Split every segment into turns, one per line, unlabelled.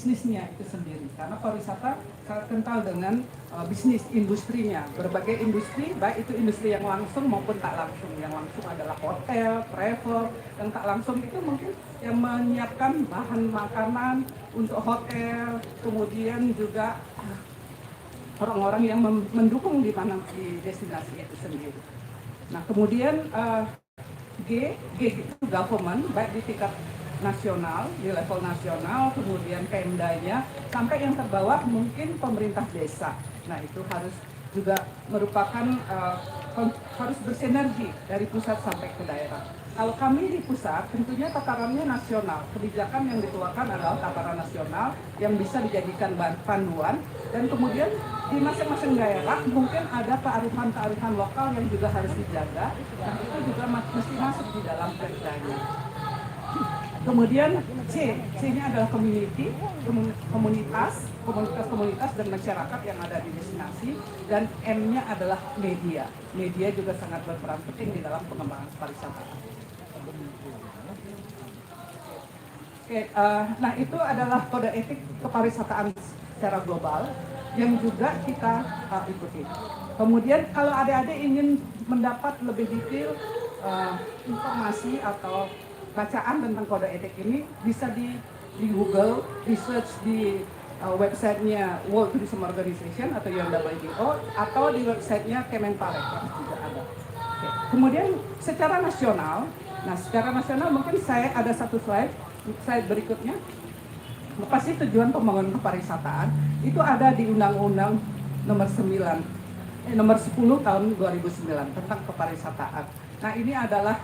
bisnisnya itu sendiri. Karena pariwisata sangat kental dengan bisnis industrinya, berbagai industri, baik itu industri yang langsung maupun tak langsung. Yang langsung adalah hotel, travel, yang tak langsung itu mungkin yang menyiapkan bahan makanan untuk hotel, kemudian juga orang-orang yang mendukung di destinasi itu sendiri. Nah, kemudian G itu government, baik di tingkat nasional, di level nasional, kemudian Pemdanya, sampai yang terbawah mungkin pemerintah desa. Nah, itu harus juga merupakan harus bersinergi dari pusat sampai ke daerah. Kalau kami di pusat, tentunya tatarannya nasional. Kebijakan yang dikeluarkan adalah tataran nasional yang bisa dijadikan panduan, dan kemudian di masing-masing daerah mungkin ada kearifan-kearifan lokal yang juga harus dijaga. Nah, itu juga mesti masuk di dalam perdanya. Kemudian C-nya adalah komunitas dan masyarakat yang ada di destinasi, dan M-nya adalah media. Media juga sangat berperan penting di dalam pengembangan pariwisata. Nah itu adalah kode etik kepariwisataan secara global yang juga kita ikuti. Kemudian kalau adik-adik ingin mendapat lebih detail informasi atau bacaan tentang kode etik ini, bisa di Google, di search di websitenya World Tourism Organization atau UNWTO, atau di websitenya Kemenparekraf juga ada. Kemudian secara nasional, mungkin saya ada satu slide berikutnya. Pasti tujuan pembangunan kepariwisataan itu ada di Undang-Undang nomor 10 tahun 2009 tentang kepariwisataan. Nah, ini adalah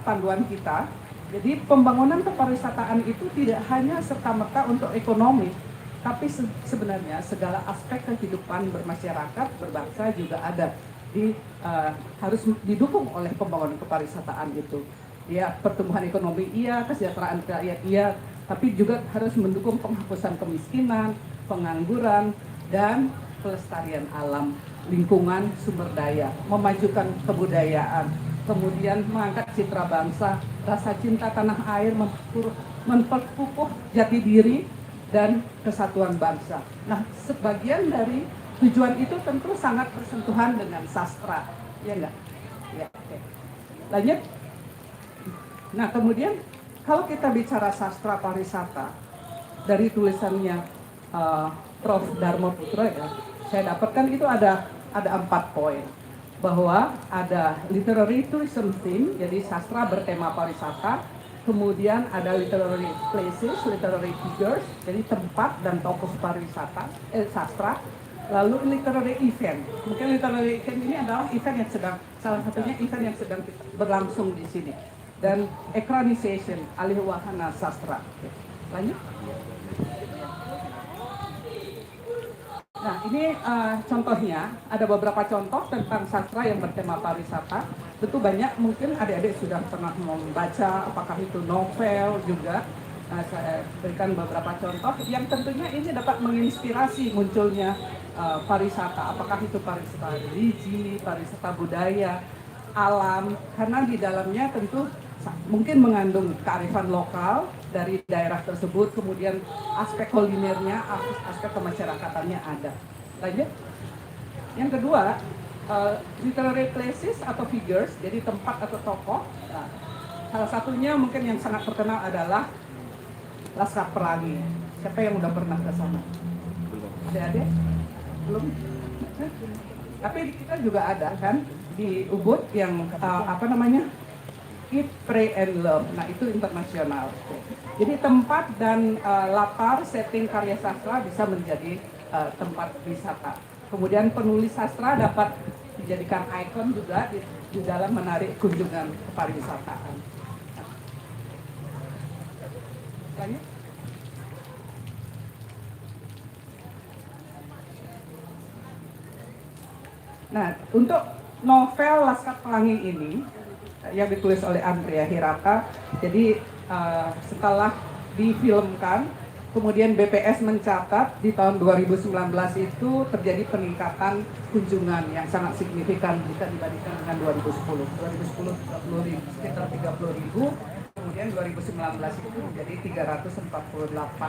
panduan kita. Jadi pembangunan kepariwisataan itu tidak hanya serta-merta untuk ekonomi, tapi sebenarnya segala aspek kehidupan bermasyarakat, berbangsa juga ada harus didukung oleh pembangunan kepariwisataan itu. Ya, pertumbuhan ekonomi iya, kesejahteraan rakyat iya, tapi juga harus mendukung penghapusan kemiskinan, pengangguran, dan pelestarian alam, lingkungan, sumber daya, memajukan kebudayaan, kemudian mengangkat citra bangsa, rasa cinta tanah air, memperkukuh jati diri dan kesatuan bangsa. Nah, sebagian dari tujuan itu tentu sangat bersentuhan dengan sastra, ya enggak? Ya, oke. Lanjut. Nah, kemudian kalau kita bicara sastra pariwisata, dari tulisannya Prof. Darmo Putra, ya, saya dapatkan itu ada 4 poin. Bahwa ada literary tourism theme, jadi sastra bertema pariwisata. Kemudian ada literary places, literary figures, jadi tempat dan tokoh pariwisata, sastra. Lalu literary event, mungkin literary event ini adalah event yang salah satunya event yang sedang berlangsung di sini. Dan ekranization, alih wahana sastra. Oke. Lanjut. Nah, ini contohnya, ada beberapa contoh tentang sastra yang bertema pariwisata. Tentu banyak, mungkin adik-adik sudah pernah membaca, apakah itu novel juga. Saya berikan beberapa contoh yang tentunya ini dapat menginspirasi munculnya pariwisata. Apakah itu pariwisata religi, pariwisata budaya, alam, karena di dalamnya tentu mungkin mengandung kearifan lokal dari daerah tersebut, kemudian aspek kulinernya, aspek kemasyarakatannya ada. Lanjut. Yang kedua, literary places atau figures, jadi tempat atau tokoh. Nah, salah satunya mungkin yang sangat terkenal adalah Laskar Pelangi. Siapa yang udah pernah ke sana? Adik-adik? Belum? Tapi kita juga ada kan di Ubud yang Eat, Pray, and Love. Nah, itu internasional. Jadi tempat dan latar setting karya sastra bisa menjadi tempat wisata. Kemudian penulis sastra dapat dijadikan ikon juga di dalam menarik kunjungan kepariwisataan. Nah, untuk novel Laskar Pelangi ini yang ditulis oleh Andrea Hirata, jadi setelah difilmkan, kemudian BPS mencatat di tahun 2019 itu terjadi peningkatan kunjungan yang sangat signifikan jika dibandingkan dengan 2010. 2010 sekitar 30.000, kemudian 2019 itu menjadi 348